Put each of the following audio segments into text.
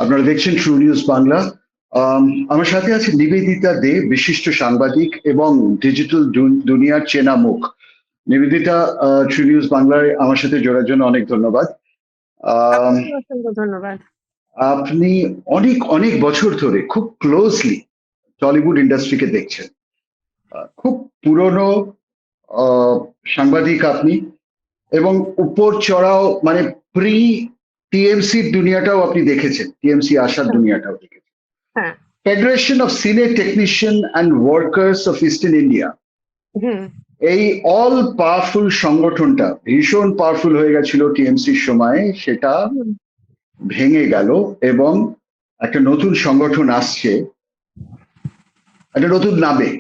আপনারা দেখছেন true news Bangla. আম, আমার সাথে আছে নিবেদিতা দে, বিশিষ্ট সাংবাদিক এবং ডিজিটাল দুনিয়ার চেনা মুখ। নিবেদিতা, ট্রু নিউজ বাংলায় আমার সাথে জোড়ার জন্য অনেক ধন্যবাদ। আম, আপনাকে অসংখ্য ধন্যবাদ। আপনি অনেক অনেক বছর ধরে খুব ক্লোজলি টলিউড ইন্ডাস্ট্রিকে দেখছেন। খুব পুরনো আহ, সাংবাদিক আপনি, এবং উপর চড়াও মানে প্রি টিএমসির দুনিয়াটাও আপনি দেখেছেন, টিএমসি আসার হ্যাঁ, দুনিয়াটাও দেখেছেন। হ্যাঁ। Federation of cine technician and workers of eastern India, hmm. এই অল পাওয়ারফুল সংগঠনটা ভীষণ পাওয়ারফুল হয়ে গেছিল টিএমসির সময়, সেটা হুম। ভেঙে গেল এবং একটা নতুন সংগঠন আসছে একটা নতুন নামে।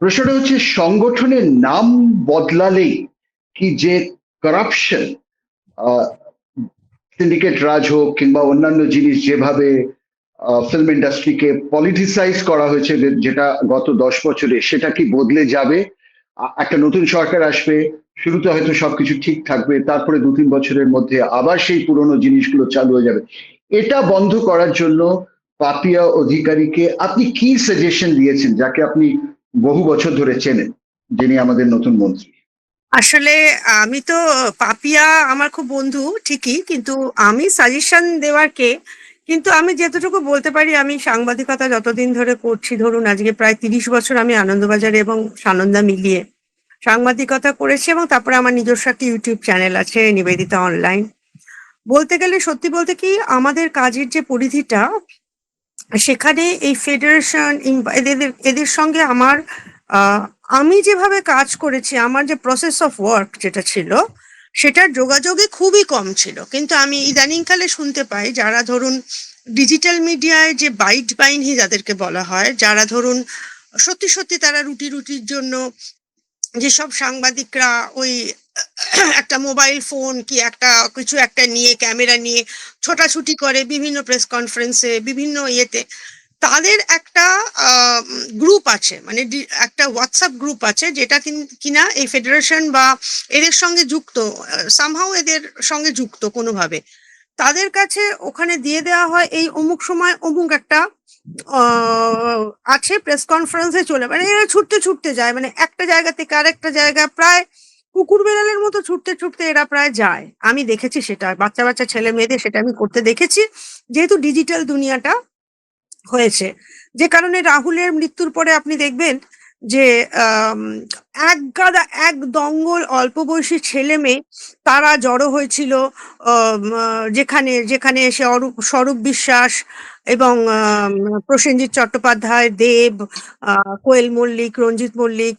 প্রশ্নটা হচ্ছে, সংগঠনের নাম বদলালেই কি যে করাপশন, সিন্ডিকেট রাজ হোক কিংবা অন্যান্য জিনিস, যেভাবে ফিল্ম ইন্ডাস্ট্রিকে পলিটিসাইজ করা হয়েছে যেটা গত 10 বছরে, সেটা কি বদলে যাবে? একটা নতুন সরকার আসবে, শুরুতে হয়তো সবকিছু ঠিক থাকবে, তারপরে 2-3 বছরের মধ্যে আবার সেই পুরোনো জিনিসগুলো চালু হয়ে যাবে। এটা বন্ধ করার জন্য পাপিয়া অধিকারীকে আপনি কি সাজেশন দিয়েছেন, যাকে আপনি বহু বছর ধরে চেনেন, যিনি আমাদের নতুন মন্ত্রী? আসলে আমি তো পাপিয়া আমার খুব বন্ধু ঠিকই, কিন্তু আমি সাজেশন দেওয়ার কে? কিন্তু আমি যতটুকু বলতে পারি, আমি সাংবাদিকতা যতদিন ধরে করছি, ধরুন আজকে প্রায় 30 বছর আমি আনন্দবাজারে এবং সানন্দা মিলিয়ে সাংবাদিকতা করেছি, এবং তারপরে আমার নিজস্ব একটা ইউটিউব চ্যানেল আছে, নিবেদিতা অনলাইন। বলতে গেলে, সত্যি বলতে কি, আমাদের কাজের যে পরিধিটা, সেখানে এই ফেডারেশন এদের এদের সঙ্গে আমার আহ, আমি যেভাবে কাজ করেছি, আমার যে প্রসেস অফ ওয়ার্ক যেটা ছিল, সেটার যোগাযোগে খুবই কম ছিল। কিন্তু আমি ইদানিংকালে শুনতে পাই, যারা ধরুন ডিজিটাল মিডিয়ায় যে বাইট বাইনহি যাদেরকে বলা হয়, যারা ধরুন সত্যি সত্যি তারা রুটি রুটির জন্য, যেসব সাংবাদিকরা ওই একটা মোবাইল ফোন কি একটা কিছু একটা নিয়ে, ক্যামেরা নিয়ে ছোটাছুটি করে বিভিন্ন প্রেস কনফারেন্সে, বিভিন্ন ইয়েতে, তাদের একটা গ্রুপ আছে, মানে একটা হোয়াটসঅ্যাপ গ্রুপ আছে, যেটা কিনা এই ফেডারেশন বা এদের সঙ্গে যুক্ত, সামহাও এদের সঙ্গে যুক্ত কোনোভাবে। তাদের কাছে ওখানে দিয়ে দেওয়া হয়, এই অমুক সময় অমুক একটা আহ, আছে, প্রেস কনফারেন্সে চলে, মানে এরা ছুটতে ছুটতে যায়, মানে একটা জায়গা থেকে আরেকটা জায়গা, প্রায় কুকুর বেড়ালের মতো ছুটতে ছুটতে এরা প্রায় যায়। আমি দেখেছি সেটা, বাচ্চা বাচ্চা ছেলে মেয়েদের সেটা আমি করতে দেখেছি, যেহেতু ডিজিটাল দুনিয়াটা হয়েছে। যে কারণে রাহুলের মৃত্যুর পরে আপনি দেখবেন যে আম, এক গাদা, এক দঙ্গল অল্প বয়সী ছেলে মেয়ে, তারা জড়ো হয়েছিল যেখানে যেখানে এসে স্বরূপ বিশ্বাস এবং প্রসেনজিৎ চট্টোপাধ্যায়, দেব, কোয়েল মল্লিক, রঞ্জিত মল্লিক,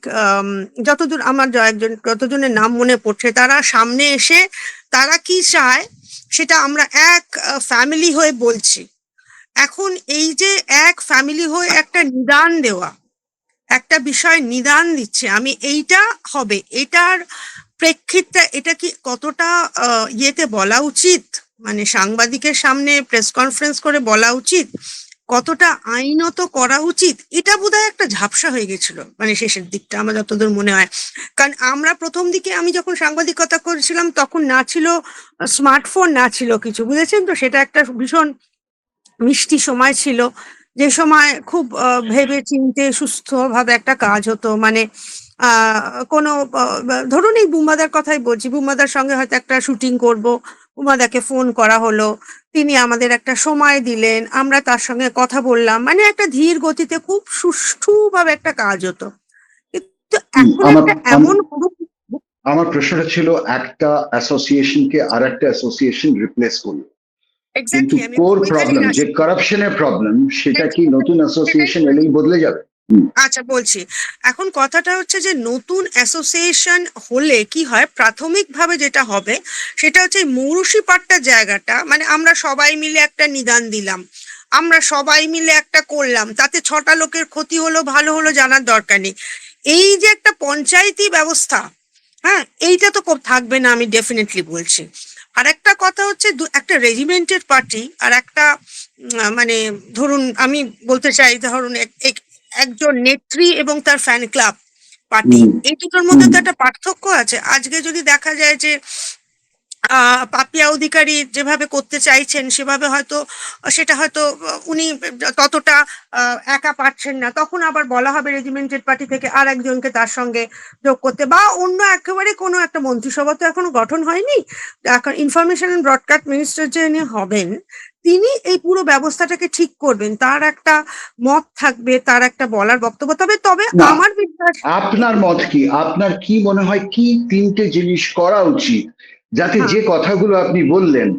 যতদূর আমার যতজনের নাম মনে পড়ছে, তারা সামনে এসে তারা কি চায় সেটা আমরা এক ফ্যামিলি হয়ে বলছি। এখন এই যে এক ফ্যামিলি হয়ে একটা নিদান দেওয়া, একটা বিষয় নিদান দিচ্ছে, আমি এইটা হবে, এটার প্রেক্ষিতটা, এটা কি কতটা ইয়েতে বলা উচিত, মানে সাংবাদিকের সামনে প্রেস কনফারেন্স করে বলা উচিত, কতটা আইনত করা উচিত, এটা বোধহয় একটা ঝাপসা হয়ে গেছিল, মানে শেষের দিকটা আমার যতদূর মনে হয়। কারণ আমরা প্রথম দিকে, আমি যখন সাংবাদিকতা করেছিলাম, তখন না ছিল স্মার্টফোন, না ছিল কিছু, বুঝেছেন তো, সেটা একটা ভীষণ মিষ্টি সময় ছিল, যে সময় খুব ভেবে চিন্তে সুস্থভাবে একটা কাজ হতো, মানে কোনো ধরুন এই বুম্বাদার কথাই বলছি, বুম্বাদার সঙ্গে হয়তো একটা শুটিং করব, বুম্বাদাকে ফোন করা হলো, তিনি আমাদের একটা সময় দিলেন, আমরা তার সঙ্গে কথা বললাম, মানে একটা ধীর গতিতে খুব সুষ্ঠুভাবে একটা কাজ হতো। কিন্তু এখন আমার একটা আম- এমন আমার প্রশ্নটা ছিল, একটা অ্যাসোসিয়েশনকে আর একটা অ্যাসোসিয়েশন রিপ্লেস করলো, কিন্তু এক্স্যাক্টলি, আমি কোর ওইখানেই প্রবলেম যে আসছি। কারাপশনের প্রবলেম, সেটা কি সেটাই নতুন সেটাই অ্যাসোসিয়েশন বলছি। এলেই বদলে যাবে? হুম। আচ্ছা, বলছি। এখন কথাটা হচ্ছে যে নতুন অ্যাসোসিয়েশন হলে কি হয়, প্রাথমিকভাবে যেটা হবে সেটা হচ্ছে এই মৌরুসি পাট্টার জায়গাটা, মানে আমরা সবাই মিলে একটা নিদান দিলাম, আমরা সবাই মিলে একটা করলাম, তাতে 6টা লোকের ক্ষতি হলো ভালো হলো জানার দরকার নেই। এই যে একটা পঞ্চায়েতি ব্যবস্থা, হ্যাঁ, এইটা তো থাকবে না, আমি ডেফিনেটলি বলছি। আর একটা কথা হচ্ছে, একটা রেজিমেন্টেড পার্টি আর একটা মানে ধরুন আমি বলতে চাই, ধরুন একজন নেত্রী এবং তার ফ্যান ক্লাব পার্টি, হুম। এই দুটোর মধ্যে হুম। তো একটা পার্থক্য আছে। আজকে যদি দেখা যায় যে পাপিয়া অধিকারী যেভাবে করতে চাইছেন সেভাবে হয়তো সেটা হয়তো উনি ততটা একা পারছেন না, তখন আবার বলা হবে রেজিমেন্টেড পার্টি থেকে আর একজনকে তার সঙ্গে যোগ করতে, বা অন্য একেবারে কোনো একটা মন্ত্রিসভা তো এখনো গঠন হয়নি। এখন ইনফরমেশন অ্যান্ড ব্রডকাস্ট মিনিস্টার যিনি হবেন তিনি এই পুরো ব্যবস্থাটাকে ঠিক করবেন, তার একটা মত থাকবে, তার একটা বলার বক্তব্য, তবে তবে না, আমার বিশ্বাস। আপনার মত কি? আপনার কি মনে হয় কি তিনটে জিনিস করা উচিত যাতে হ্যাঁ। যে কথাগুলো আপনি বললেন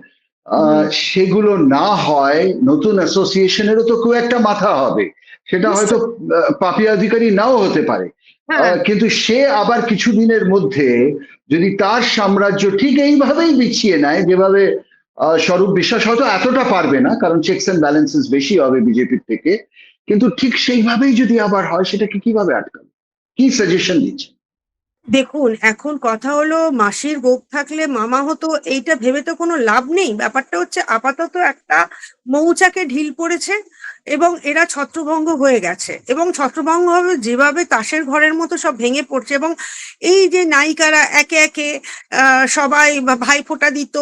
হুম। সেগুলো না হয়? নতুন অ্যাসোসিয়েশনেরও তো খুব একটা মাথা হবে, সেটা হয়তো নিশ্চয়ই। পাপিয়া অধিকারী নাও হতে পারে, হ্যাঁ। কিন্তু সে আবার কিছুদিনের মধ্যে যদি তার সাম্রাজ্য ঠিক এইভাবেই বিছিয়ে নেয় যেভাবে স্বরূপ বিশ্বাস হয়তো এতটা পারবে না, কারণ চেকস এন্ড ব্যালেন্সেস বেশি হবে বিজেপির থেকে, কিন্তু ঠিক সেইভাবেই যদি আবার হয় সেটাকে কিভাবে আটকাবে? কি সাজেশন দিচ্ছে? দেখুন, এখন কথা হলো মাসির গোঁফ থাকলে মামা হতো, এইটা ভেবে তো কোনো লাভ নেই। ব্যাপারটা হচ্ছে আপাতত একটা মৌচাকে ঢিল পড়েছে এবং এরা ছত্রভঙ্গ হয়ে গেছে, এবং ছত্রভঙ্গ হবে যেভাবে তাসের ঘরের মতো সব ভেঙে পড়ছে। এবং এই যে নায়িকারা একে একে সবাই ভাইফোঁটা দিত,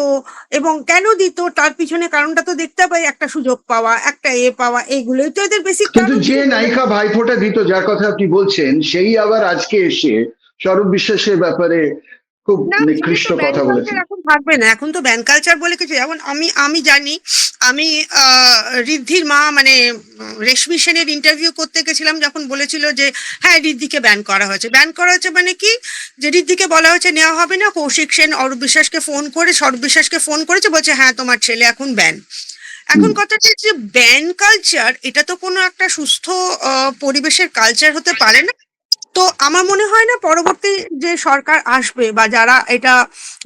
এবং কেন দিত তার পিছনে কারণটা তো দেখতে পাই, একটা সুযোগ পাওয়া, একটা পাওয়া, এইগুলোই তো এদের বেসিক কিন্তু কারণ যে ছিল। নায়িকা ভাইফোঁটা দিত, যার কথা আপনি বলছেন, সেই আবার আজকে এসে স্বরূপ বিশ্বাসের ব্যাপারে খুব না, সেটা তো নিকৃষ্ট ব্যান কথা কালচার বলেছেন। এখন থাকবে না, এখন তো ব্যান কালচার বলে কিছু, যেমন আমি আমি জানি, আমি ঋদ্ধির মা মানে রেশমি সেনের ইন্টারভিউ করতে গেছিলাম, যখন বলেছিল যে হ্যাঁ ঋদ্ধিকে ব্যান করা হয়েছে, ব্যান করা হয়েছে মানে কি, যে ঋদ্ধিকে বলা হয়েছে নেওয়া হবে না, কৌশিক সেন অরূপ বিশ্বাসকে ফোন করে, সৌরভ বিশ্বাসকে ফোন করেছে, বলছে হ্যাঁ তোমার ছেলে এখন ব্যান। এখন হুম। কথাটা যে ব্যান কালচার, এটা তো কোনো একটা সুস্থ পরিবেশের কালচার হতে পারে না। তো আমার মনে হয় না পরবর্তী যে সরকার আসবে বা যারা এটা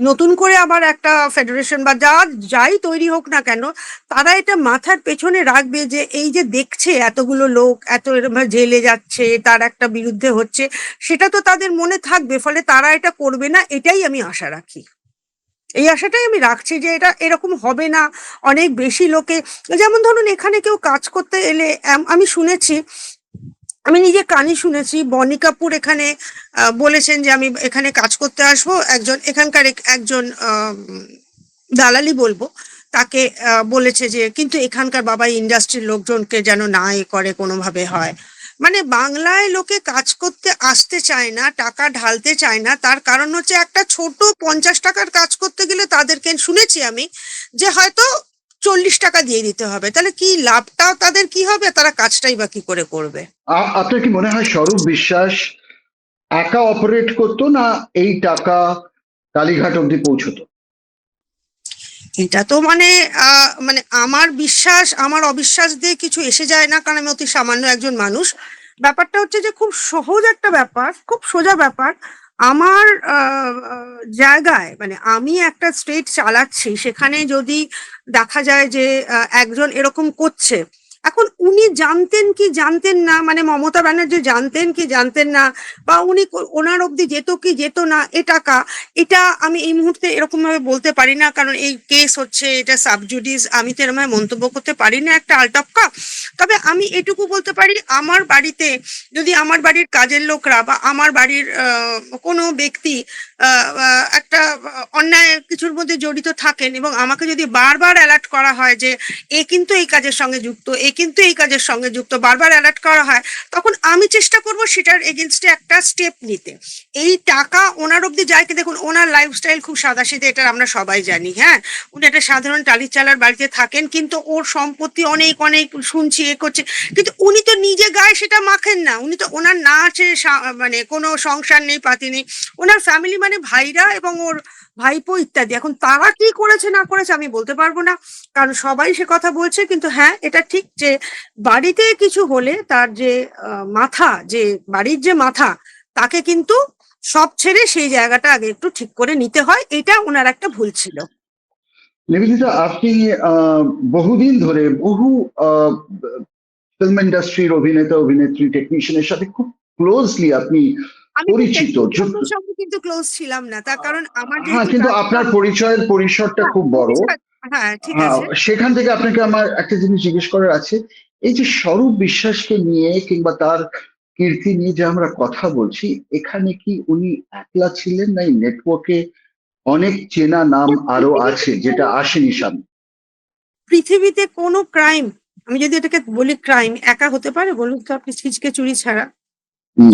নতুন করে আবার একটা ফেডারেশন বা যাই তৈরি হোক না কেন, তারা এটা মাথার পেছনে রাখবে যে এই যে দেখছে এতগুলো লোক এত এরকম ভাবে জেলে যাচ্ছে, তার একটা বিরুদ্ধে হচ্ছে, সেটা তো তাদের মনে থাকবে, ফলে তারা এটা করবে না, এটাই আমি আশা রাখি। এই আশাটাই আমি রাখছি যে এটা এরকম হবে না। অনেক বেশি লোকে, যেমন ধরুন এখানে কেউ কাজ করতে এলে, আমি শুনেছি, আমি নিজে কানে শুনেছি, বনি কাপুর এখানে বলেছেন যে আমি এখানে কাজ করতে আসবো, একজন এখানকার একজন দালালি বলবো, তাকে বলেছে যে কিন্তু এখানকার বাবা ইন্ডাস্ট্রির লোকজনকে যেন না করে কোনোভাবে হয়। মানে বাংলায় লোকে কাজ করতে আসতে চায় না, টাকা ঢালতে চায় না, তার কারণ হচ্ছে একটা ছোট 50 টাকার কাজ করতে গেলে তাদেরকে শুনেছি আমি যে হয়তো 40 টাকা দিয়ে দিতে হবে, তাহলে কি লাভটা তাদের কি হবে, তারা কাজটাই বা কি করে করবে। আপনার কি মনে হয় স্বরূপ বিশ্বাস একা অপারেট করতো, না এই টাকা কালীঘাট অব্দি পৌঁছতো? এটা তো মানে মানে আমার বিশ্বাস আমার অবিশ্বাস দিয়ে কিছু এসে যায় না, কারণ আমি অতি সামান্য একজন মানুষ। ব্যাপারটা হচ্ছে যে খুব সহজ একটা ব্যাপার, খুব সোজা ব্যাপার। আমার জায়গায় মানে আমি একটা স্টেট চালাচ্ছি, সেখানে যদি দেখা যায় যে একজন এরকম করছে, এখন উনি জানতেন কি জানতেন না, মানে মমতা ব্যানার্জি জানতেন কি জানতেন না, বা উনি ওনার অব্দি যেত কি যেত না এ টাকা, এটা আমি এই মুহূর্তে এরকম ভাবে বলতে পারি না, কারণ এই কেস হচ্ছে, এটা সাবজুডিস, আমি তো এরকম ভাবে মন্তব্য করতে পারি না একটা আলটপকা। তবে আমি এটুকু বলতে পারি, আমার বাড়িতে যদি আমার বাড়ির কাজের লোকরা বা আমার বাড়ির কোনো ব্যক্তি একটা অন্যায় কিছুর মধ্যে জড়িত থাকেন, এবং আমাকে যদি বারবার অ্যালার্ট করা হয় যে এ কিন্তু এই কাজের সঙ্গে যুক্ত, এ কিন্তু এই কাজের সঙ্গে যুক্ত, বারবার অ্যালার্ট করা হয়, তখন আমি চেষ্টা করব সেটার এগেনস্টে একটা স্টেপ নিতে। এই টাকা ওনার অব্দি যায় কি, দেখুন ওনার লাইফস্টাইল খুব সাদাসিধে, এটা আমরা সবাই জানি, হ্যাঁ, উনি একটা সাধারণ টালির চালার বাড়িতে থাকেন, কিন্তু ওর সম্পত্তি অনেক অনেক শুনছি এ করছে, কিন্তু উনি তো নিজে গায়ে সেটা মাখেন না, উনি তো ওনার না আছে মানে কোনো সংসার নেই পাতি নেই, ওনার ফ্যামিলি মানে ভাইরা এবং ওর ভাইপো ইত্যাদি, এখন তারা কি করেছে না করেছে আমি বলতে পারবো না, কারণ সবাই সে কথা বলছে, কিন্তু হ্যাঁ এটা ঠিক যে বাড়িতে কিছু হলে তার যে মাথা, যে বাড়ির যে মাথা, তাকে কিন্তু সব ছেড়ে সেই জায়গাটা আগে একটু ঠিক করে নিতে হয়, এটা ওনার একটা ভুল ছিল। নিবেদিতা, আপনি বহুদিন ধরে বহু ফিল্ম ইন্ডাস্ট্রির অভিনেতা অভিনেত্রী টেকনিশিয়ানের সাথে খুব ক্লোজলি আপনি আমি খুব পরিচিত, টেকনিশিয়ানদের সঙ্গে কিন্তু ক্লোজ ছিলাম না, তার কারণ আমার হ্যাঁ, যেহেতু কিন্তু কাজটা, আপনার পরিচয়ের পরিসরটা হ্যাঁ খুব বড়। পরিষ্কার, হ্যাঁ ঠিক হ্যাঁ, আছে। সেখান থেকে আপনাকে আমার একটা জিনিস জিজ্ঞেস করার আছে। এই যে স্বরূপ বিশ্বাসকে নিয়ে কিংবা তার কীর্তি নিয়ে যে আমরা কথা বলছি, এখানে কি উনি একলা ছিলেন, না এই নেটওয়ার্কে অনেক চেনা নাম আরো আছে পৃথিবীতে যেটা আসেনি সামনে। পৃথিবীতে কোনো ক্রাইম, আমি যদি এটাকে বলি ক্রাইম, একা হতে পারে বলুন তো আপনি, ছিচকে চুরি ছাড়া? হুম।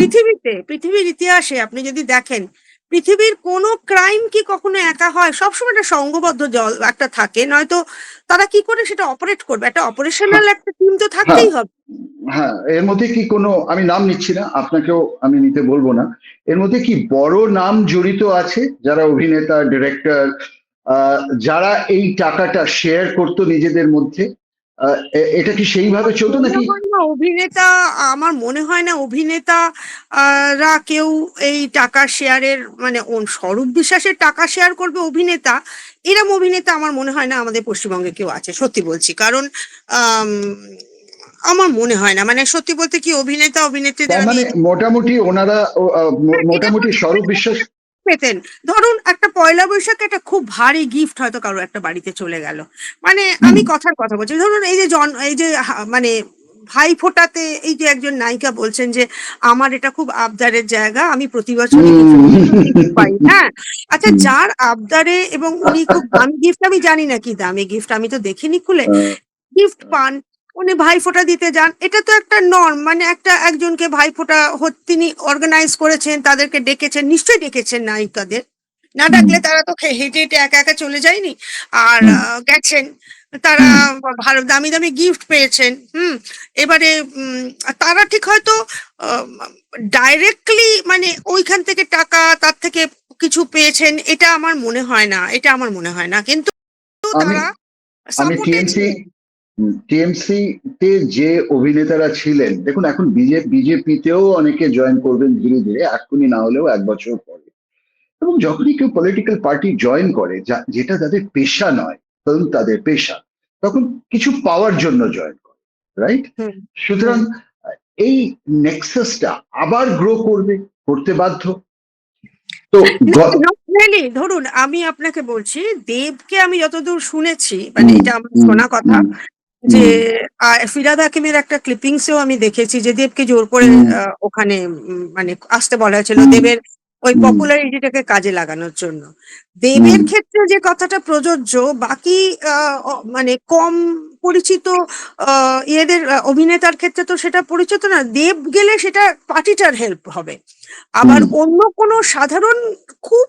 পৃথিবীর ইতিহাসে আপনি যদি দেখেন, পৃথিবীর কোনো ক্রাইম কি কখনো একা হয়? সবসময় একটা সংঘবদ্ধ দল একটা থাকে, নয়তো তারা কি করে সেটা অপারেট করবে? একটা হ্যাঁ, অপারেশনাল একটা টিম তো হ্যাঁ, থাকতেই হবে। হ্যাঁ, এর মধ্যে কি কোনো, আমি নাম নিচ্ছি না, আপনাকেও আমি নিতে বলবো না, এর মধ্যে কি বড় নাম জড়িত আছে যারা অভিনেতা, ডিরেক্টর, যারা এই টাকাটা শেয়ার করতো নিজেদের মধ্যে? এটা কি সেইভাবে চলতো মনে নাকি? হয় না অভিনেতা, আমার মনে হয় না অভিনেতা রা কেউ এই টাকা শেয়ারের মানে স্বরূপ বিশ্বাসের টাকা শেয়ার করবে অভিনেতা, এরম অভিনেতা আমার মনে হয় না আমাদের পশ্চিমবঙ্গে কেউ আছে, সত্যি বলছি। কারণ আম, আমার মনে হয় না, মানে সত্যি বলতে কি, অভিনেতা অভিনেত্রীদের তার আমি মানে মোটামুটি ওনারা এটা মোটামুটি করতে স্বরূপ বিশ্বাস। পেতেন। ধরুন একটা পয়লা বৈশাখে একটা খুব ভারী গিফট হয়তো কারো একটা বাড়িতে চলে গেল, মানে হুম, আমি কথার কথা বলছি, ধরুন এই যে এই যে মানে ভাই ফোঁটাতে এই যে একজন নায়িকা বলছেন যে আমার এটা খুব আবদারের জায়গা, আমি প্রতি বছরই কিছু না কিছু গিফট পাই, হুম, হ্যাঁ। আচ্ছা, হুম, যার আবদারে এবং উনি খুব দামি গিফট, আমি জানি না কি দামি গিফট, আমি তো দেখিনি খুলে, গিফট পান, উনি ভাইফোঁটা দিতে যান, এটা তো একটা নর্ম, মানে একটা একজনকে ভাইফোঁটা তিনি অর্গানাইজ করেছেন, তাদেরকে ডেকেছেন, নিশ্চয়ই ডেকেছেন নায়িকাদের, না হুম, ডাকলে তারা তো হেঁটে হেঁটে একা একা চলে যায়নি। আর হুম, গেছেন, তারা হুম, ভালো দামি দামি গিফট পেয়েছেন, এবারে তারা ঠিক হয়তো ডাইরেক্টলি মানে ওইখান থেকে টাকা তার থেকে কিছু পেয়েছেন, এটা আমার মনে হয় না, এটা আমার মনে হয় না, কিন্তু আমি তারা আমি সাপোর্টে টিএমসি ছিলেন। টিএমসি তে যে অভিনেতারা ছিলেন, দেখুন এখন বিজেপিতেও অনেকে জয়েন করবেন ধীরে ধীরে, এক্ষুনি না হলেও 1 বছর পরে। এবং যখনই কেউ পলিটিক্যাল পার্টি জয়েন করে, যেটা তাদের পেশা নয়, ধরুন তাদের পেশা, তখন কিছু পাওয়ার জন্য জয়েন করে, রাইট? হুম সুতরাং হুম এই নেক্সাসটা আবার গ্রো করতে বাধ্য। তো না, গ- not really। ধরুন আমি আপনাকে বলছি, দেবকে আমি যতদূর শুনেছি, মানে হুম, এটা আমার হুম, শোনা কথা, হুম, যে হুম, ফিরহাদ হাকিমের একটা ক্লিপিংসেও আমি দেখেছি যে দেবকে জোর করে হুম, ওখানে মানে আসতে বলা হয়েছিল, হুম, দেবের ওই হুম, পপুলারিটিটাকে কাজে লাগানোর জন্য। হুম, দেবের ক্ষেত্রে যে কথাটা প্রযোজ্য, বাকি মানে কম পরিচিত ইয়েদের অভিনেতার ক্ষেত্রে তো সেটা পরিচিত না, দেব গেলে সেটা পার্টিটার হেল্প হবে। আবার হুম, অন্য কোনো সাধারণ খুব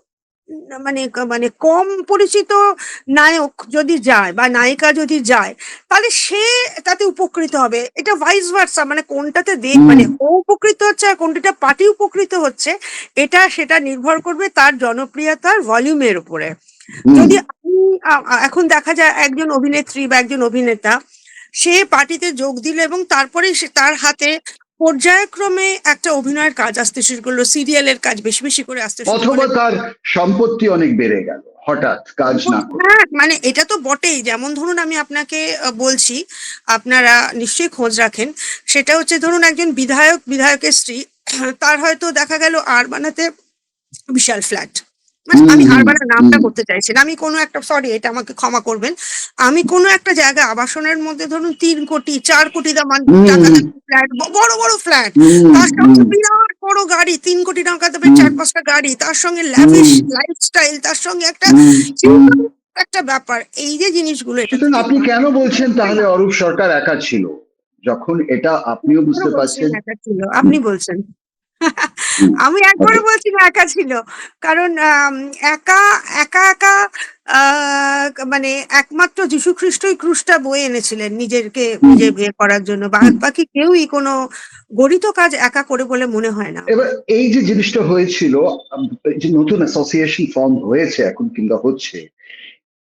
মানে মানে কম পরিচিত নায়ক যদি যায় বা নায়িকা যদি যায়, তাহলে সে তাতে উপকৃত হবে, এটা ভাইস ভার্সা, মানে কোনটাতে দেখ হুম, মানে ও উপকৃত হচ্ছে আর কোনটা পার্টি উপকৃত হচ্ছে, এটা সেটা নির্ভর করবে তার জনপ্রিয়তার ভলিউমের উপরে। হুম, যদি আপনি এখন দেখা যায় একজন অভিনেত্রী বা একজন অভিনেতা, সে পার্টিতে যোগ দিল এবং তারপরে সে তার হাতে পর্যায়ক্রমে একটা অভিনয়ের কাজ আসতে শুরু করলো, সিরিয়ালের কাজ বেশি বেশি করে আসতে শুরু অথবা করলো। তার সম্পত্তি অনেক বেড়ে গেল হঠাৎ কাজ না করে। হ্যাঁ, মানে এটা তো বটেই, যেমন ধরুন আমি আপনাকে বলছি, আপনারা নিশ্চয়ই খোঁজ রাখেন, সেটা হচ্ছে ধরুন একজন বিধায়কের স্ত্রী, তার হয়তো দেখা গেল আর বানাতে বিশাল ফ্ল্যাট, মানে হুম, আমি হুম, আরবানের নামটা হুম, করতে চাইছি না, আমি কোনো একটা, সরি এটা আমাকে ক্ষমা করবেন, আমি কোনো একটা জায়গা আবাসনের মধ্যে ধরুন 3 কোটি 4 কোটি দাম টাকা হুম, দামের ফ্ল্যাট, বড় বড় ফ্ল্যাট, হুম, তার হুম, সঙ্গে বিরাট বড় গাড়ি, 3 কোটি টাকা দামের হুম, 4-5টা গাড়ি, তার সঙ্গে ল্যাভিশ হুম, লাইফস্টাইল, তার সঙ্গে একটা হুম, হুম। চিন্তা, একটা ব্যাপার, এই যে জিনিসগুলো, এটা সুতরাং থেকে আপনি কেন বলছেন হয় তাহলে না। অরূপ সরকার একা ছিল, যখন এটা আপনিও কেন বুঝতে বলছেন পারছেন? একা ছিল? হুম, আপনি বলছেন। হুম, আমি ওকে। একবারও বলছি না একা ছিল। কারণ একা একা মানে একমাত্র যীশু খ্রিস্টই ক্রুশটা বয়ে এনেছিলেন নিজেরকে হুম, নিজের বিয়ে করার জন্য। বাদ হুম। বাকি কেউই কোনো গড়িত কাজ একা করে বলে মনে হয় না এবার আমার। এই যে জিনিসটা হয়েছিল, এই যে নতুন অ্যাসোসিয়েশন ফর্ম হয়েছে এখন কিংবা হচ্ছে,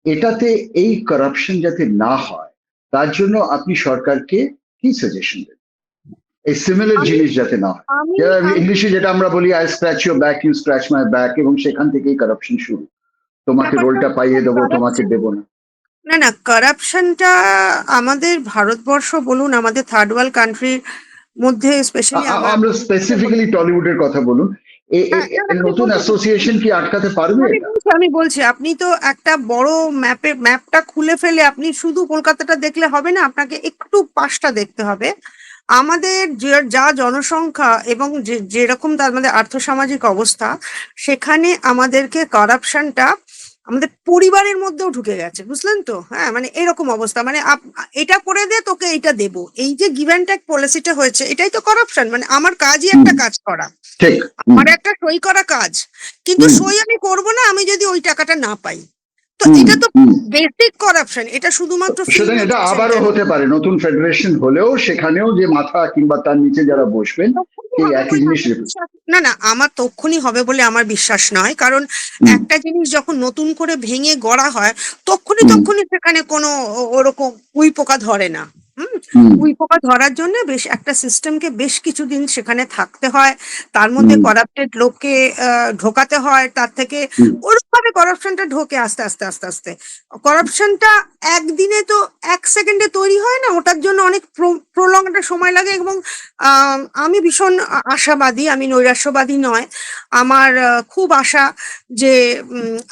এটাতে এই কারাপশন যাতে না হয়, তার জন্য আপনি সরকারকে কি সাজেশন দেন? এই সিমিলার আমি জিনিস যাতে না হয়, আমি যেটা আমি ইংলিশে যেটা আমরা বলি, I scratch your back, you scratch my back, এবং সেখান থেকেই কারাপশন শুরু। তোমাকে ব্যাপারটা রোলটা হচ্ছে পাইয়ে দেবো, তোমাকে corruption, দেবো না। না না, কারাপশনটা আমাদের ভারতবর্ষ বলুন, আমাদের থার্ড ওয়ার্ল্ড কান্ট্রির মধ্যে স্পেশালি আমার, আমরা স্পেসিফিক্যালি টলিউডের কথা বলুন। হ্যাঁ, না, এ আমি নতুন বলছি, অ্যাসোসিয়েশন কি আটকাতে পারবে এটা? আমি বলছি আপনি তো একটা বড় ম্যাপটা খুলে ফেলে আপনি শুধু কলকাতাটা দেখলে হবে না, আপনাকে একটু পাশটা দেখতে হবে। আমাদের যা জনসংখ্যা এবং যেরকম তার মধ্যে আর্থসামাজিক অবস্থা, সেখানে আমাদেরকে কারাপশনটা আমাদের পরিবারের মধ্যেও ঢুকে গেছে, বুঝলেন তো? হ্যাঁ, মানে এরকম অবস্থা, মানে এটা করে দে, তোকে এইটা দেবো, এই যে গিভ অ্যান্ড টেক পলিসিটা হয়েছে, এটাই তো করাপশন। মানে আমার কাজই হুম, একটা কাজ করা, ঠিক। আমার একটা সই করা কাজ, কিন্তু হুম, সই আমি করব না আমি যদি ওই টাকাটা না পাই। তো হুম, এটা তো হুম। বেসিক করাপশন, এটা শুধুমাত্র সুতরাং ফিল্মের এটা আবারও হতে পারে নতুন ফেডারেশন হলেও সেখানেও যে মাথা কিংবা তার নিচে যারা বসবেন তখনই সেই হবে একই বলে জিনিস আমার বিশ্বাস, না না, আমার তখনই হবে বলে আমার বিশ্বাস নয়, কারণ হুম, একটা জিনিস যখন নতুন করে ভেঙে গড়া হয় তখনই হুম, তখনই সেখানে কোনো ওরকম উই পোকা ধরে না। হুম। হুম, উই পোকা ধরার জন্য বেশ একটা সিস্টেমকে বেশ কিছুদিন সেখানে থাকতে হয়, তার মধ্যে হুম, করাপ্টেড লোককে ঢোকাতে হয়, তার থেকে হুম। ওরকমভাবে করাপশনটা ঢোকে আস্তে আস্তে আস্তে আস্তে। করাপশনটা একদিনে তো, এক সেকেন্ডে তৈরি হয় না, ওটার জন্য অনেক প্রলং একটা সময় লাগে। এবং আমি ভীষণ আশাবাদী, আমি নৈরাশ্যবাদী নয়। আমার খুব আশা যে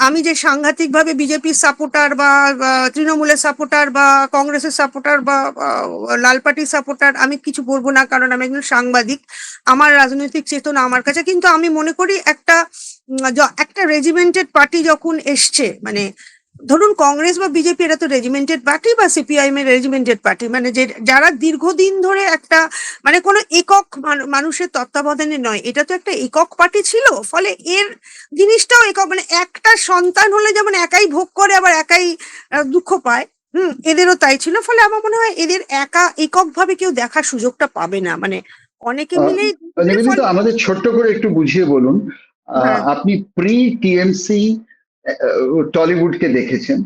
আমি যে সাংঘাতিকভাবে বিজেপির সাপোর্টার বা তৃণমূলের সাপোর্টার বা কংগ্রেসের সাপোর্টার বা লাল পার্টির সাপোর্টার, আমি কিছু বলবো না, কারণ আমি একজন সাংবাদিক, আমার রাজনৈতিক চেতনা আমার কাছে। কিন্তু আমি মনে করি একটা রেজিমেন্টেড পার্টি যখন এসছে, মানে ধরুন কংগ্রেস বা বিজেপি, এরা তো রেজিমেন্টেড পার্টি, বা সিপিআইএম এর রেজিমেন্টেড পার্টি, মানে যে যারা দীর্ঘদিন ধরে একটা, মানে কোনো একক মানুষের তত্ত্বাবধানে নয়, এটা তো একটা একক পার্টি ছিল, ফলে এর জিনিসটাও একক, মানে একটা সন্তান হলে যেমন একাই ভোগ করে আবার একাই দুঃখ পায়, এদেরও তাই ছিল। ফলে আমার মনে হয় এদের একক ভাবে কেউ দেখার সুযোগটা পাবে না, মানে অনেকে আহ, মিলেই দেখবে। নিবেদিতা, ফলে আমাদের ছোট্ট করে একটু বুঝিয়ে বলুন। হ্যাঁ, আপনি প্রি টিএমসি টলিউডকে দেখেছেন,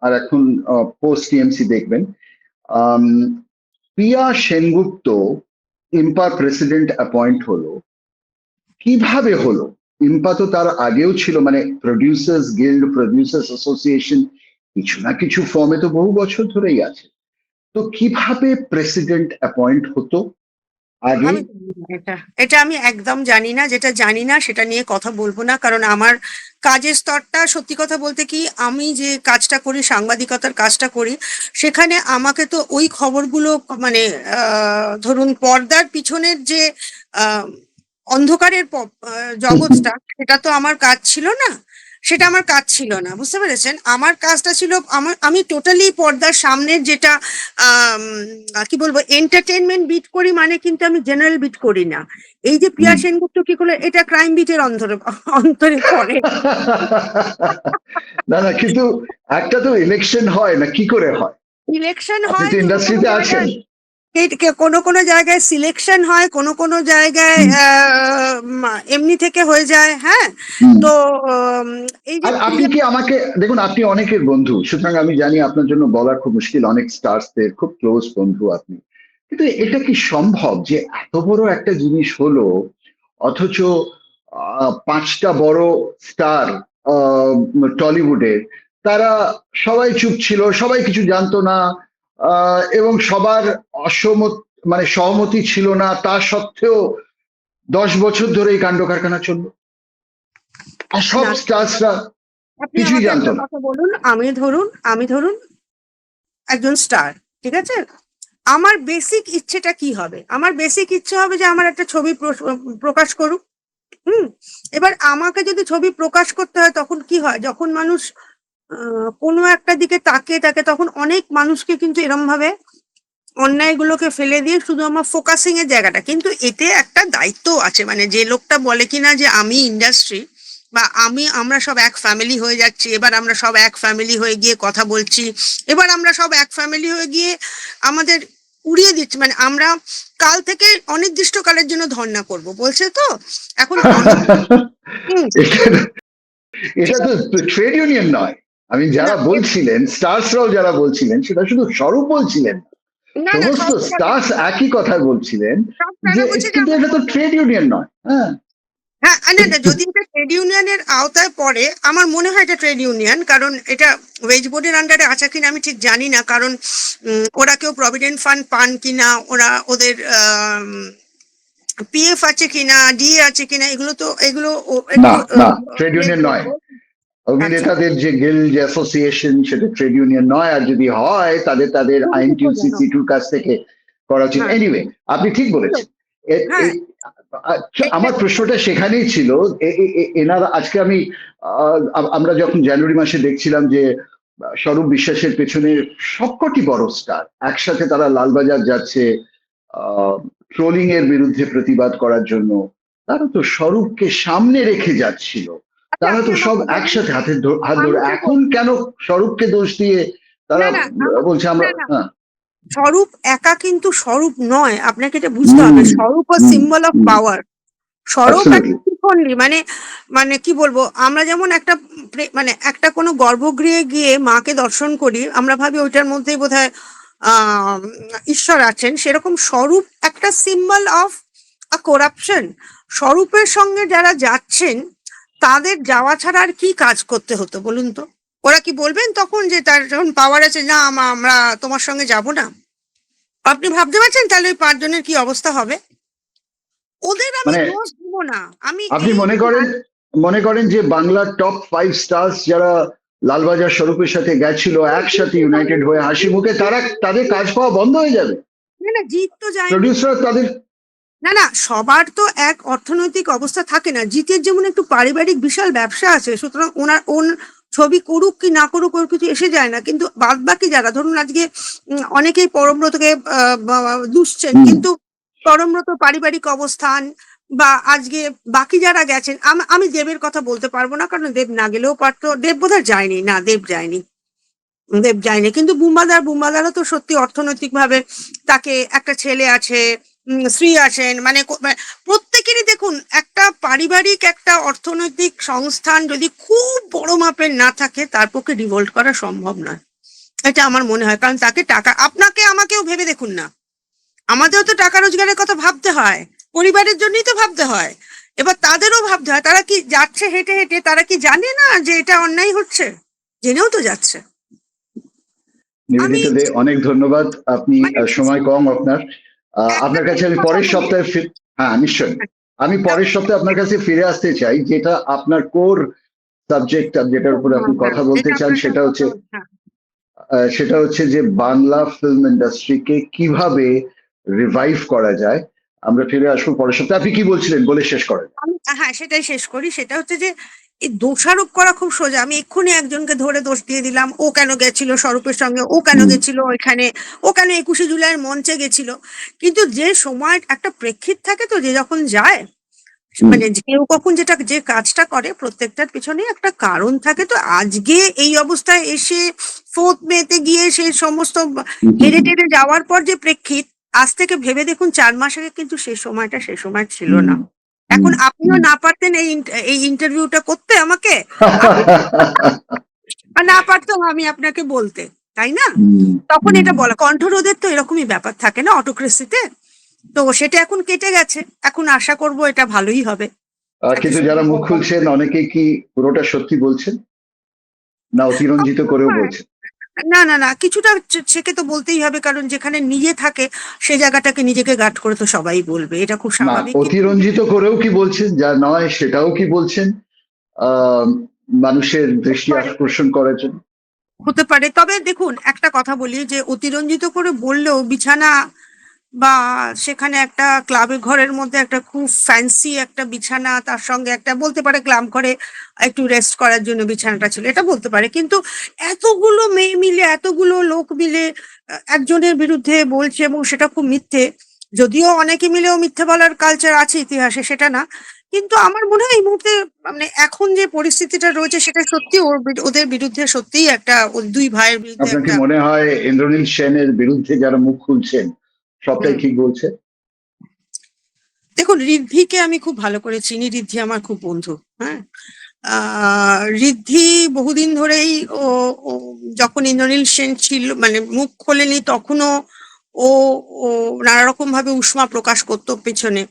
আর এখন পোস্ট টিএমসি দেখবেন। আম, প্রিয়া সেনগুপ্ত ইম্পার প্রেসিডেন্ট অ্যাপয়েন্ট হলো কিভাবে হলো? ইম্পা তো তার আগেও ছিল, মানে প্রডিউসার্স গিল্ড, প্রডিউসার্স অ্যাসোসিয়েশন, কিছু না কিছু ফর্মে তো বহু বছর ধরেই আছে। তো কিভাবে প্রেসিডেন্ট অ্যাপয়েন্ট হতো আগে? আমি জানি না এটা, এটা আমি একদম জানি না। যেটা জানি না সেটা নিয়ে কথা বলবো না, কারণ আমার কাজের স্তরটা, সত্যি কথা বলতে কি, আমি যে কাজটা করি, সাংবাদিকতার কাজটা করি, সেখানে আমাকে তো ওই খবরগুলো, মানে ধরুন পর্দার পিছনের যে আহ, অন্ধকারের জগৎটা, সেটা তো আমার কাজ ছিল না, সেটা আমার কাজ ছিল না, বুঝতে পেরেছেন? আমার কাজটা ছিল, আমি টোটালি পর্দার সামনের যেটা আম, কি বলবো, এন্টারটেনমেন্ট বিট করি, মানে কিন্তু আমি জেনারেল বিট করি না। এই যে প্রিয়া হুম। সেনগুপ্ত কি করলো, এটা ক্রাইম বিটের অন্তরে অন্তরে পড়ে। না না, কিন্তু একটা তো ইলেকশন হয় না, কি করে হয়? ইলেকশন আপনি হয় তো কোনো কোনো ইন্ডাস্ট্রিতে আছেন। জায়গায়, কোনো কোনো জায়গায় সিলেকশন হয়, কোনো কোনো জায়গায় হুম, এমনি থেকে হয়ে যায়। হ্যাঁ। হুম। তো উম, এই যে আর আপনি প্রিয়া, কি আমাকে দেখুন, আপনি অনেকের বন্ধু, সুতরাং আমি জানি আপনার জন্য বলা খুব মুশকিল, অনেক স্টারসদের খুব ক্লোজ বন্ধু আপনি। কিন্তু এটা কি সম্ভব যে এত বড় একটা জিনিস হলো, অথচ পাঁচটা বড় স্টার টলিউডের, তারা সবাই চুপ ছিল, সবাই কিছু জানতো না, এবং সবার অসহমত, মানে সহমতি ছিল না, তা সত্ত্বেও 10 বছর ধরে এই কাণ্ড কারখানা চললো, আর সব না, স্টার্সরা আপনি কিছুই আমাকে জানতো একটা না। কথা বলুন, আমি ধরুন একজন স্টার, ঠিক আছে? আমার বেসিক ইচ্ছেটা কি হবে? আমার বেসিক ইচ্ছে হবে যে আমার একটা ছবি প্রকাশ করুক। হুম। এবার আমাকে যদি ছবি প্রকাশ করতে হয়, তখন কি হয়, যখন মানুষ কোনো একটা দিকে তাকিয়ে থাকে, তখন অনেক মানুষকে কিন্তু এরম ভাবে অন্যায়গুলোকে ফেলে দিয়ে শুধু আমার ফোকাসিং এর জায়গাটা, কিন্তু এতে একটা দায়িত্ব আছে, মানে যে লোকটা বলে কিনা যে আমি ইন্ডাস্ট্রি বা আমরা সব এক ফ্যামিলি হয়ে যাচ্ছি, এবার আমরা সব এক ফ্যামিলি হয়ে গিয়ে কথা বলছি, এবার আমরা সব এক ফ্যামিলি হয়ে গিয়ে আমাদের উড়িয়ে দিচ্ছি, মানে আমরা কাল থেকে অনির্দিষ্টকালের জন্য ধর্ণা করব বলছে তো। এখন আমি, হুম, এটা এটা তো ট্রেড ইউনিয়ন নয়। আমি না যারা বলছিলেন, স্টার্সরাও যারা বলছিলেন, সেটা শুধু স্বরূপ বলছিলেন না, না না, সমস্ত সব স্টার্স একই কথা বলছিলেন, সব তারা যে বলছে যে কিন্তু আমরা এটা তো করবো। ট্রেড ইউনিয়ন নয়। হ্যাঁ। হ্যাঁ, না না, যদি এটা ট্রেড ইউনিয়নের আওতায় পড়ে, আমার মনে হয় এটা ট্রেড ইউনিয়ন, কারণ এটা ওয়েজ বোর্ডের আন্ডারে আছে কিনা আমি ঠিক জানি না, কারণ ওরা কেউ প্রভিডেন্ট ফান্ড পান কিনা, ওরা ওদের পিএফ আছে কিনা, ডিএ আছে কিনা, এগুলো তো, এগুলো না একটু না, ট্রেড ইউনিয়ন নয়। আচ্ছা, অভিনেতাদের যে গিল্ড, যে অ্যাসোসিয়েশন, সেটা ট্রেড ইউনিয়ন নয়। আর যদি হয় তাদের তাদের আইন দুঃখজনক। টিউসিসি টুর কাছ থেকে করা উচিত। হ্যাঁ, এনিওয়ে, আপনি ঠিক বলেছেন। এ- হ্যাঁ, এ- আমার প্রশ্নটা সেখানেই ছিল। এনারা আজকে আমি আমরা যখন জানুয়ারি মাসে দেখছিলাম যে স্বরূপ বিশ্বাসের পেছনে সবকটি বড় স্টার একসাথে তারা লালবাজার যাচ্ছে ট্রোলিং এর বিরুদ্ধে প্রতিবাদ করার জন্য, তারা তো স্বরূপকে সামনে রেখে যাচ্ছিল, আচ্ছা তারা আপনি তো সব আমাকে বলুন, একসাথে হাত ধরে। আমি তো এখন কেন স্বরূপকে দোষ দিয়ে তারা না না বলছে আমরা, না না হ্যাঁ। স্বরূপ একা কিন্তু স্বরূপ নয়, আপনাকে এটা বুঝতে হবে। হুম স্বরূপ ও হুম সিম্বল অফ হুম পাওয়ার। স্বরূপ একটা অ্যাবসলিউটলি। শিখণ্ডী, মানে মানে কি বলবো, আমরা যেমন একটা মানে একটা কোনো গর্ভগৃহে গিয়ে মাকে দর্শন করি, আমরা ভাবি ওইটার মধ্যেই বোধহয় আহ ঈশ্বর আছেন, সেরকম স্বরূপ একটা সিম্বল অফ আ করাপশন। স্বরূপের সঙ্গে যারা যাচ্ছেন তাদের যাওয়া ছাড়া আর কি কাজ করতে হতো বলুন তো? ওরা কি বলবেন তখন যে তার যখন পাওয়ার আছে, না আমরা তোমার সঙ্গে যাব না? আপনি ভাবতে পারছেন তাহলে ওই পাঁচজনের কি অবস্থা হবে? ওদের আমি মানে দোষ দিব না। আমি আপনি এই মনে করেন যে বাংলার টপ 5 স্টার্স যারা লালবাজার স্বরূপের সাথে গেছিল একসাথে ইউনাইটেড হয়ে হাসি মুখে, তারা তাদের কাজ পাওয়া বন্ধ হয়ে যাবে? না না, জিত তো যায়নি। প্রডিউসার তাদের, না না, সবার তো এক অর্থনৈতিক অবস্থা থাকে না। জিতের যেমন একটু পারিবারিক বিশাল ব্যবসা আছে, সুতরাং ওন ছবি করুক কি না করুক ওর কিছু এসে যায় না। কিন্তু বাদ বাকি যারা ধরুন আজকে অনেকেই পরমব্রতকে দুষছেন, হুম, কিন্তু পরমব্রত পারিবারিক অবস্থান বা আজকে বাকি যারা গেছেন, আমি দেবের কথা বলতে পারবো না, কারণ দেব না গেলেও পারতো। দেব বোধহয় যায়নি, না দেব যায়নি, দেব যায়নি। কিন্তু বুম্বাদারও তো সত্যি অর্থনৈতিক ভাবে তাকে একটা ছেলে আছে, স্ত্রী আছেন, মানে মানে প্রত্যেকেরই দেখুন একটা পারিবারিক একটা অর্থনৈতিক সংস্থান যদি খুব বড় মাপের না থাকে তার পক্ষে ডিভোল্ট করা সম্ভব নয়, এটা আমার মনে হয়। কারণ তাকে টাকা, আপনাকে আমাকেও ভেবে দেখুন না, আমাদেরও তো টাকা রোজগারের কথা ভাবতে হয়, পরিবারের জন্যই তো ভাবতে হয়। এবার তাদেরও ভাবতে হয়, তারা কি যাচ্ছে হেঁটে হেঁটে, তারা কি জানে না যে এটা অন্যায় হচ্ছে? জেনেও তো যাচ্ছে। আমি নিবেদিতা দে, অনেক ধন্যবাদ। আপনি মানে সময় কম আপনার। একটা আপনার কাছে শেষ আমি কথা পরের বলি। সপ্তাহে হ্যাঁ নিশ্চয়ই। আমি পরের একটা সপ্তাহে আপনার কাছে ফিরে আসতে চাই, যেটা আপনার কোর সাবজেক্ট, যেটার উপর হ্যাঁ আপনি হ্যাঁ, কথা বলতে যেটা চান, আপনার সাথে সেটা কথা হচ্ছে হচ্ছে, হ্যাঁ। সেটা হচ্ছে যে বাংলা ফিল্ম ইন্ডাস্ট্রিকে কিভাবে রিভাইভ করা যায়। আমরা ফিরে আসবো পরের সপ্তাহে। আপনি কি বলছিলেন বলে শেষ করেন। হ্যাঁ, সেটাই শেষ করি। সেটা হচ্ছে যে এই দোষারোপ করা খুব সোজা। আমি এক্ষুনি একজনকে ধরে দোষ দিয়ে দিলাম, ও কেন গেছিল স্বরূপের সঙ্গে, ও কেন হুম গেছিল ওইখানে, ও কেন 21শে জুলাইয়ের মঞ্চে গেছিল। কিন্তু যে সময় একটা প্রেক্ষিত থাকে, তো যে যখন যায়, হুম মানে কেউ কখন যেটা যে কাজটা করে প্রত্যেকটার পিছনে একটা কারণ থাকে। তো আজকে এই অবস্থায় এসে 4th মে গিয়ে সেই সমস্ত হুম হুম হেরে টেরে যাওয়ার পর যে প্রেক্ষিত, আজ থেকে ভেবে দেখুন 4 মাস আগে কিন্তু সেই সময়টা সে সময় ছিল হুম না। হুম এখন আপনিও হুম না পারতেন এই ইন্টারভিউটা করতে আমাকে, আপনি আর না পারতাম আমি আপনাকে বলতে, তাই না? হুম তখন হুম। এটা বলা, কণ্ঠরোধের তো এরকমই ব্যাপার থাকে না অটোক্রেসিতে। তো সেটা এখন কেটে গেছে, এখন আশা করব এটা ভালোই হবে, একটা কিন্তু যারা মুখ সুন্দর হবে। খুলছেন অনেকে কি পুরোটা সত্যি বলছেন, না অতিরঞ্জিত করেও বলছেন? না না না, কিছুটা সেকে তো বলতেই হবে, কারণ যেখানে নিজে থাকে সে জায়গাটাকে নিজেকে গাঁট করে তো সবাই বলবে, এটা খুব না স্বাভাবিক। কিন্তু অতিরঞ্জিত করেও কি বলছেন, যা নয় সেটাও কি বলছেন আহ মানুষের হতে দৃষ্টি পারে, আকর্ষণ করার জন্য? হতে পারে। তবে দেখুন একটা কথা বলি, যে অতিরঞ্জিত করে বললেও বিছানা বা সেখানে একটা ক্লাবের ঘরের মধ্যে একটা খুব ফ্যান্সি একটা বিছানা, তার সঙ্গে একটা বলতে পারে ক্লাব ঘরে একটু রেস্ট করার জন্য বিছানাটা ছিল, এটা বলতে পারে। কিন্তু এতগুলো মেয়ে মিলে, এতগুলো লোক মিলে একজনের বিরুদ্ধে বলছে, এবং সেটা খুব মিথ্যে, যদিও অনেকে মিলেও মিথ্যে বলার কালচার আছে ইতিহাসে, সেটা না। কিন্তু আমার মনে হয় এই মুহূর্তে, মানে এখন যে পরিস্থিতিটা রয়েছে সেটা সত্যি ওদের বিরুদ্ধে সত্যিই একটা, ওই দুই ভাইয়ের বিরুদ্ধে আপনার কি একটা। মনে হয় ইন্দ্রনীল সেনের বিরুদ্ধে যারা মুখ খুলছেন সবটাই হুম, ঠিক বলছে? দেখুন ঋদ্ধিকে আমি খুব ভালো করে চিনি, ঋদ্ধি আমার খুব বন্ধু। হ্যাঁ, ঋদ্ধি বহুদিন ধরেই ও ও যখন ইন্দ্রনীল সেন ছিল, মানে মুখ খোলেনি তখনও ও ও নানা রকম ভাবে উষ্মা প্রকাশ করতো পেছনে।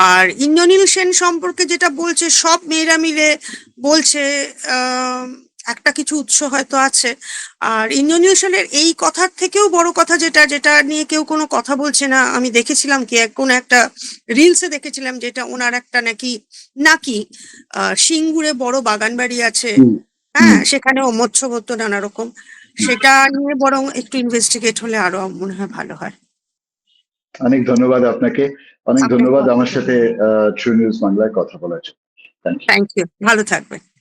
আর ইন্দ্রনীল সেন সম্পর্কে যেটা বলছে, সব মেয়েরা মিলে বলছে, আহ একটা কিছু উৎস হয়তো আছে। আর ইন্দ্রনীল সেনের এই কথার থেকেও বড় কথা, যেটা যেটা নিয়ে কেউ কোনো কথা বলছে না, আমি দেখেছিলাম কি কোন একটা রিলসে দেখেছিলাম, যেটা ওনার একটা নাকি নাকি সিঙ্গুরে বড় বাগান বাড়ি আছে, হুম হুম। হ্যাঁ, সেখানেও মৎস্য হতো নানা রকম। সেটা নিয়ে বরং একটু ইনভেস্টিগেট হলে আরো মনে হয় ভালো হয়। অনেক ধন্যবাদ আপনাকে, অনেক আপনাকে ধন্যবাদ আমার সাথে ট্রু নিউজ বাংলায় কথা বলার জন্য। Thank you. থ্যাংক ইউ, ভালো থাকবেন।